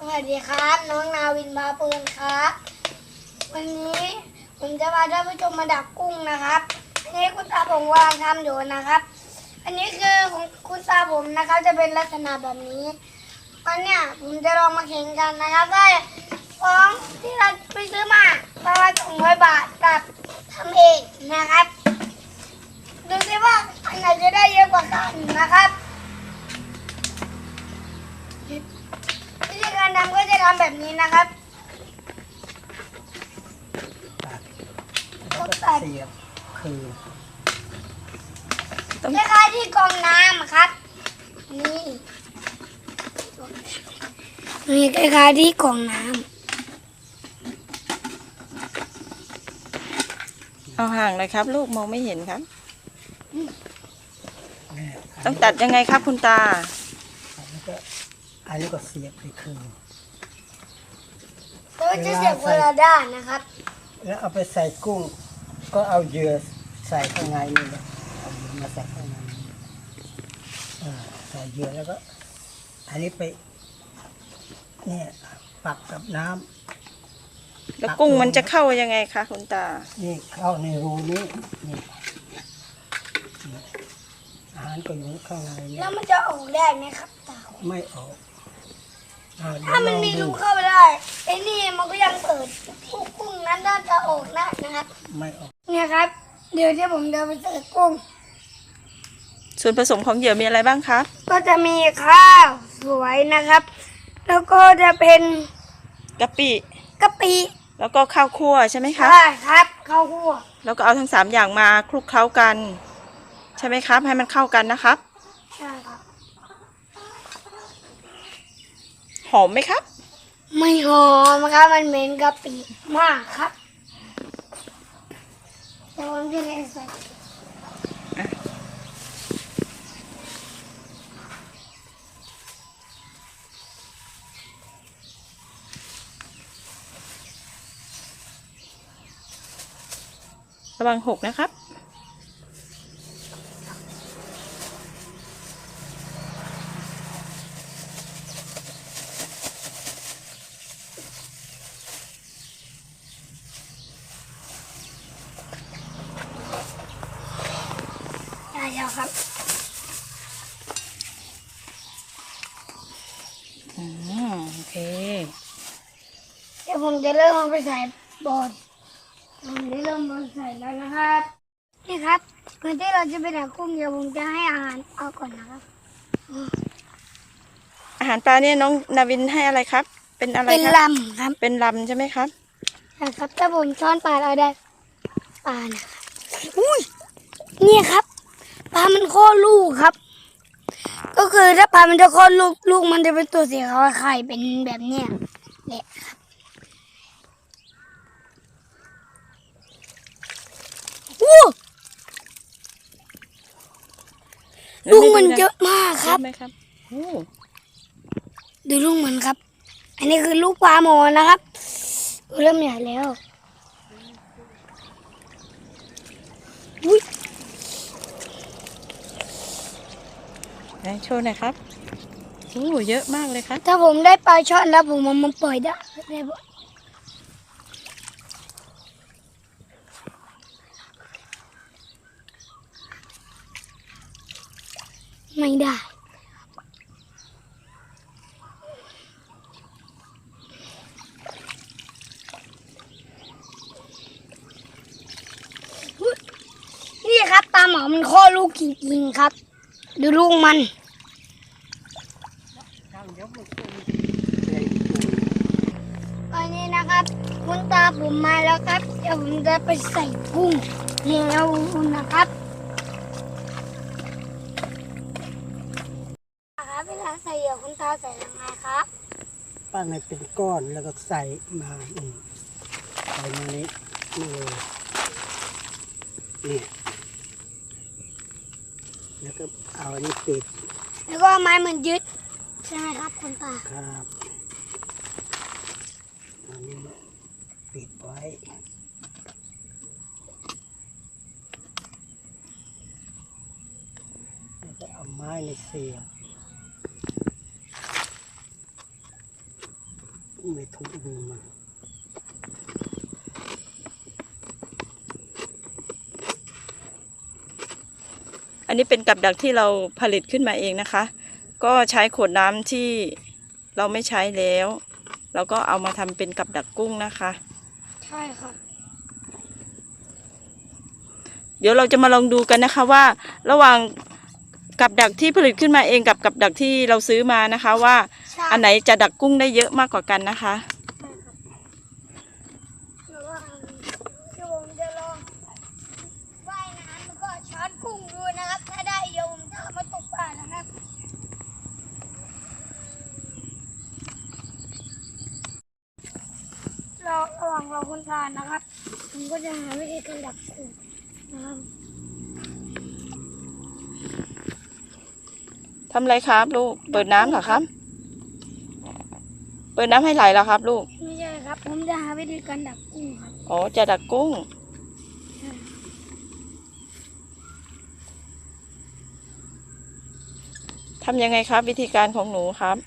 วัสดีครับน้องนาวินบาปืนครับวันนี้ผมจะพาท่านผู้ชมมาดักกุ้งนะครับอันนี้คุณตาผมกำลังทำอยู่นะครับอันนี้คือของคุณตาผมนะครับจะเป็นลักษณะแบบนี้วันเนี้ยผมจะลองมาแข่งกันนะครับได้ของที่เราไปซื้อมาประมาณ200 บาทกับทำเองนะครับดูสิว่าอันไหนจะได้เยอะกว่ากันนะครับวิธีการทำก็จะทำแบบนี้นะครับแล้วก็เสียบคือคล้ายๆที่กรองน้ำครับนี่คล้ายๆที่กรองน้ำเอาห่างเลยครับลูกมองไม่เห็นครับต้องตัดยังไงครับคุณตาอันนี้ก็เสียบคือก็จะเสียบคนละด้านนะครับแล้วเอาไปใส่กุ้งก็เอาเหยื่อใส่ข้างในนี่แหละเอาเหยื่อมาใส่ข้างในใส่เหยื่อแล้วก็อันนี้ไปเนี่ยปักกับน้ำแล้วกุ้งมันจะเข้ายังไงคะคุณตานี่เข้าในรูนี้นี่อาหารก็อยู่ข้างในนี่แล้วมันจะออกได้ไหมครับตาไม่ออกถ้ามันมีรูเข้าไปได้ไอ้นี่มันก็ยังเปิดกุ้งนั้นน่าจะออกได้นะครับไม่ออกเนี่ยครับเดี๋ยวที่ผมจะไปใส่กุ้งส่วนผสมของเหยื่อมีอะไรบ้างครับก็จะมีข้าวสวยนะครับแล้วก็จะเป็นกะปิแล้วก็ข้าวคั่วใช่ไหมครับใช่ครับข้าวคั่วแล้วก็เอาทั้ง3อย่างมาคลุกเคล้ากันใช่ไหมครับให้มันเข้ากันนะครับใช่ครับหอมไหมครับไม่หอมครับมันเหม็นกะปิมากครับเดี๋ยวผมจะเล่นใส่ระวังหกนะครับได้แล้วครับโอเคเดี๋ยวผมจะเริ่มเอาไปใส่บอลผมได้เริ่มมาใส่แล้วนะครับนี่ครับก่อนที่เราจะไปดักกุ้งเดี๋ยวผมจะให้อาหารเอาก่อนนะครับอาหารปลาเนี่ยน้องนาวินให้อะไรครับเป็นอะไรครับเป็นลำครับเป็นลำใช่ไหมครับใช่ครับถ้าผมช้อนปลาเราได้ปลานะครับอุ้ยเนี่ยครับปลามันคลอดลูกครับก็คือถ้าปลามันจะคลอดลูกมันจะเป็นตัวสีขาวไข่เป็นแบบเนี้ยแหละครับลูกมันเยอะมากครับดูลูกมันครับอันนี้คือลูกปลาหมอนะครับเริ่มใหญ่แล้วอุ้ยโชว์หน่อยครับโอ้เยอะมากเลยครับถ้าผมได้ปลาช่อนแล้วผมเอามาปล่อยได้ไม่ได้นี่ครับปลาหมอมันคลอดลูกจริงๆครับดูลูกมันตอนนี้นะครับคุณตาผมมาแล้วครับเดี๋ยวผมจะไปใส่กุ้งแล้วนะครับเวลาใส่เหยื่อคุณตาใส่ยังไงครับปั้นให้เป็นก้อนแล้วก็ใส่มาใส่มานี้นี่แล้วก็เอาอันนี้ปิดแล้วก็ไม้มันยึดใช่ไหมครับคุณตาครับอันนี้ปิดไว้แล้วก็เอาไม้ในเสียบ ไม่ทุกมือมา อันนี้เป็นกับดักที่เราผลิตขึ้นมาเองนะคะ ก็ใช้ขวดน้ำที่เราไม่ใช้แล้ว เราก็เอามาทำเป็นกับดักกุ้งนะคะ ใช่ครับ เดี๋ยวเราจะมาลองดูกันนะคะว่าระหว่างกับดักที่ผลิตขึ้นมาเองกับกับดักที่เราซื้อมานะคะ ว่า ใช่ อันไหนจะดักกุ้งได้เยอะมากกว่ากันนะคะ ระหว่างที่ผมจะลองว่ายน้ำแล้วก็ช้อนกุ้งดูนะครับ ถ้าได้เยอะผมจะเอามาตกปลานะครับระหว่างเราคนทานนะครับ ผมก็จะหาวิธีการดักกุ้งนะครับ ทำอะไรครับลูก เปิดน้ำเหรอครับ เปิดน้ำให้ไหลเหรอครับลูก ไม่ใช่ครับ ผมจะหาวิธีการดักกุ้งครับ อ๋อ จะดักกุ้ง ทำยังไงครับวิธีการของหนูครับ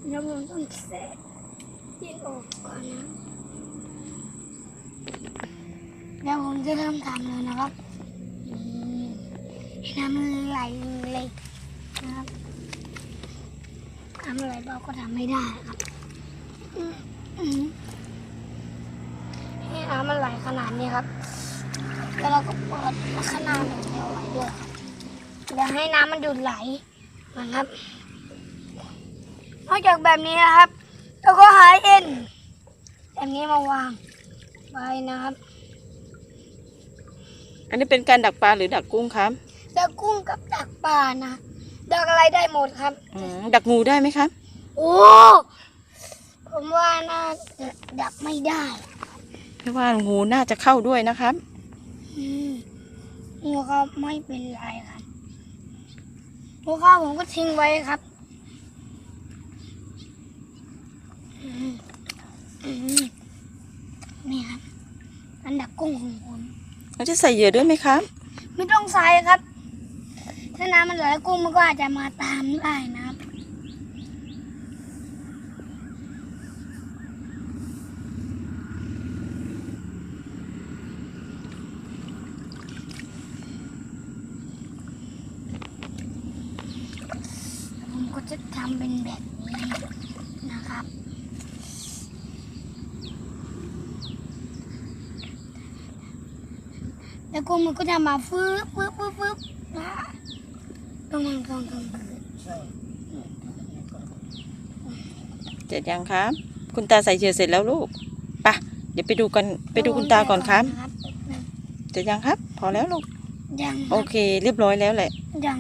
แล้วผมต้องแสะดินออกก่อนนะแล้วผมจะเริ่มทำเลยนะครับให้น้ำมันไหลเลยนะครับทำอะไรเบาก็ทำไม่ได้ครับให้น้ำมันไหลขนาดนี้ครับแล้วเราก็เปิดขนาดของเราไว้ด้วยครับอย่าให้น้ำมันดูดไหลนะครับนอกจากแบบนี้นะครับ แล้วก็หาเอ็นแบบนี้มาวางไว้นะครับ อันนี้เป็นการดักปลาหรือดักกุ้งครับ ดักกุ้งกับดักปลานะดักอะไรได้หมดครับ ดักงูได้ไหมครับ โอ้ผมว่าน่าจะดักไม่ได้ เพราะว่างูน่าจะเข้าด้วยนะครับ งูเขาไม่เป็นไรครับงูเข้าผมก็ทิ้งไว้ครับนี่ครับอันดักกุ้งของผม เราจะใส่เหยื่อด้วยไหมครับ ไม่ต้องใส่ครับ ถ้าน้ำมันไหลกุ้งมันก็อาจจะมาตามได้นะครับผมก็จะทำเป็นแบบนี้นะครับแล้วกุ้งมันก็จะมาฟื้นนะต้องมันกอง ใช่ เสร็จยังครับ คุณตาใส่เหยื่อเสร็จแล้วลูกไปะเดี๋ยวไปดูกันไปดูคุณตาก่อนครับ เสร็จยังครับ พอแล้วลูก ยัง โอเค เรียบร้อยแล้วแหละ ยัง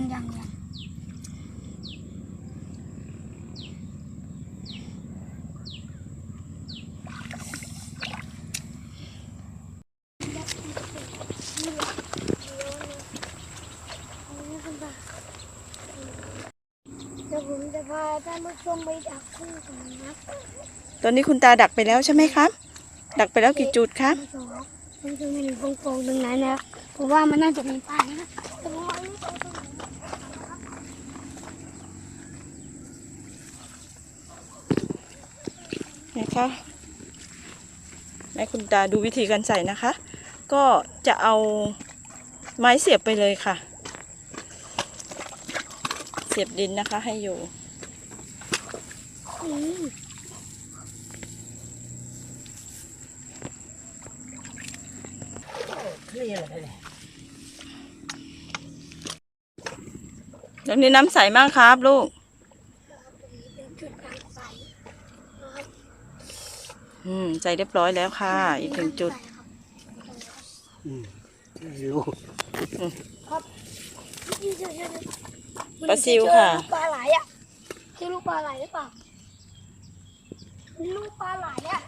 เดี๋ยวผมจะพาท่านผู้ชมไปดักกุ้งก่อนนะ ตอนนี้คุณตาดักไปแล้วใช่ไหมครับ ดักไปแล้วกี่จุดครับ มันจะมีโป่งๆตรงนั้นนะผมว่ามันน่าจะมีปลานะแต่ผมว่าไม่ตรงนั้น นะคะให้คุณตาดูวิธีการใส่นะคะ ก็จะเอาไม้เสียบไปเลยค่ะ เสียบดินนะคะให้อยู่ เคลียร์เลย ตรงนี้น้ำใสมากครับลูก เป็นจุดกลางใสนะครับ ใส่เรียบร้อยแล้วค่ะ อีกหนึ่งจุด ไม่รู้ ครับ ปลาซิวค่ะ ลูกปลาไหลอ่ะคือลูกปลาไหลหรือเปล่าลูกปลาไหลอ่ะ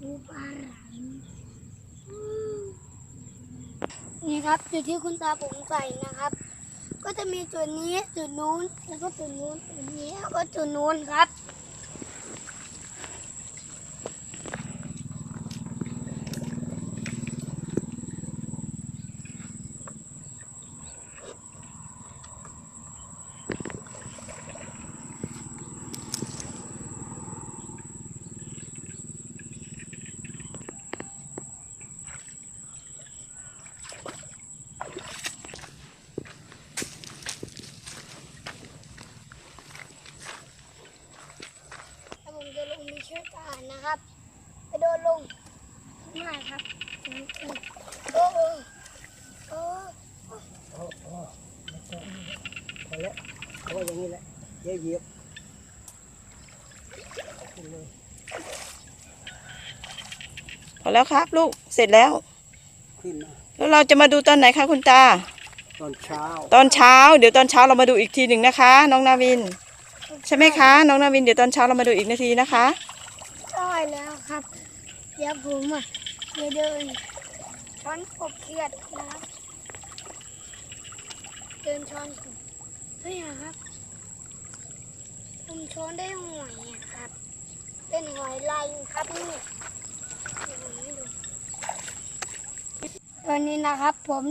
ลูกปลาไหลนี่ครับจุดที่คุณตาผมใส่นะครับ ก็จะมีจุดนี้จุดนู้นแล้วก็จุดนู้นจุดนี้แล้วก็จุดนู้นครับ น ดี๋ยวเหยียบขึ้นเลย พอแล้วครับลูกเสร็จแล้ว ขึ้นมา แล้วเราจะมาดูตอนไหนคะคุณตา ตอนเช้า ตอนเช้าเดี๋ยวตอนเช้าเรามาดูอีกทีหนึ่งนะคะ น้องนาวิน ใช่ไหมคะ น้องนาวินเดี๋ยวตอนเช้าเรามาดูอีกนาทีนะคะ ใช่แล้วครับ เดี๋ยวผมจะเดินช้อนกบเขียดนะครับเดินช้อนกบเฮ้ยครับผมช้อนได้หอยอะครับ เป็นหอยลายครับนี่เดี๋ยวผมให้ดูตอนนี้นะครับ ผม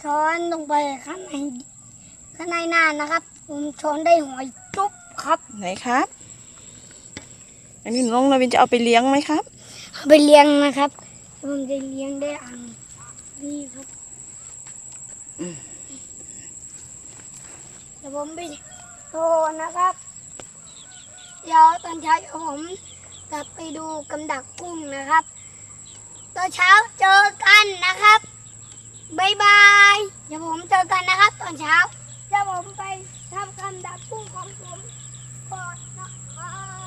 ช้อนลงไปข้างในหน้านะครับ ผมช้อนได้หอยจุ๊บครับ ไหนครับ อันนี้น้องนาวินจะเอาไปเลี้ยงไหมครับ เอาไปเลี้ยงนะครับผมจะเลี้ยงได้อ่างนี่ครับเดี๋ยวผมไปโทรนะครับ เดี๋ยวตอนเช้าเดี๋ยวผมจะไปดูกำดักกุ้งนะครับ ตอนเช้าเจอกันนะครับบ๊ายบายเดี๋ยวผมเจอกันนะครับ ตอนเช้าเดี๋ยวผมไปทำกำดักกุ้งของผมก่อนนะครับ